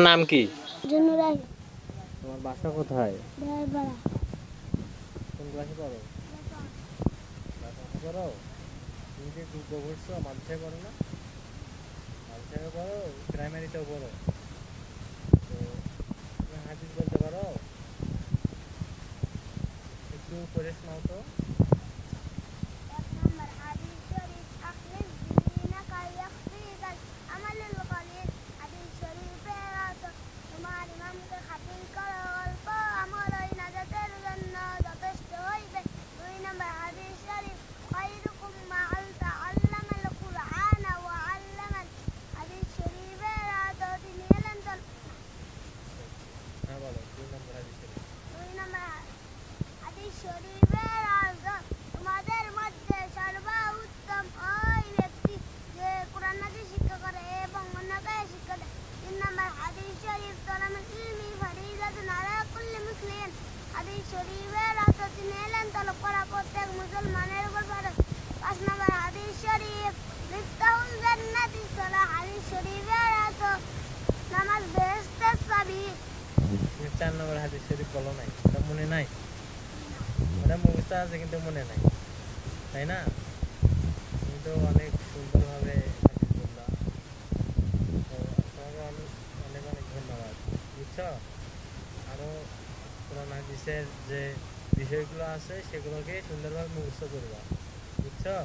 নাম কি? জুনুরাই। তোমার বাসা কোথায়? রায়পাড়া। কোন ক্লাসে পড়ো? ক্লাসে পড়ো? তুমি কি গ্রুপ করছো? মাদ্রাসায় পড়ো না? মাদ্রাসায় পড়ো, প্রাইমারিতেও পড়ো। তো তুমি হাদিস বলতে পারো? একটু করে শোনাও তো। হ্যাঁ বলো, 2 নম্বর হাদিস শরীফ। শরীফের অর্থ, তোমাদের মধ্যে সর্বোত্তম ওই ব্যক্তি যে কুরআন হাদিস শিক্ষা করে এবং অন্যকে শিক্ষা দেয়। 3 নম্বর হাদিস শরীফ, তালামুল ইলমি ফরিদাতুন আলা কুল্লি মুসলিম। হাদিস শরীফের অর্থ, তিনি এলেন তলব করা প্রত্যেক মুসলমানের উপর ফরজ। 5 নম্বর হাদিস শরীফ, মিফতাহুল জান্নাতি সালাহ। হাদিস শরীফের অর্থ, নামাজ বেহেশতের চাবি। তুমি 4 নম্বর হাদিস শরীফ বলো নাই, ওটা মনে নাই? ওটা মুখস্থ আছে কিন্তু মনে নাই, তাই না? তুমি তো অনেক সুন্দরভাবে হাদিস বললা। তো তোমাকে অনেক অনেক অনেক ধন্যবাদ, বুঝছো? আরও কোরআন হাদিসের যে বিষয়গুলো আছে সেগুলোকে সুন্দরভাবে মুখস্থ করবা, বুঝছো?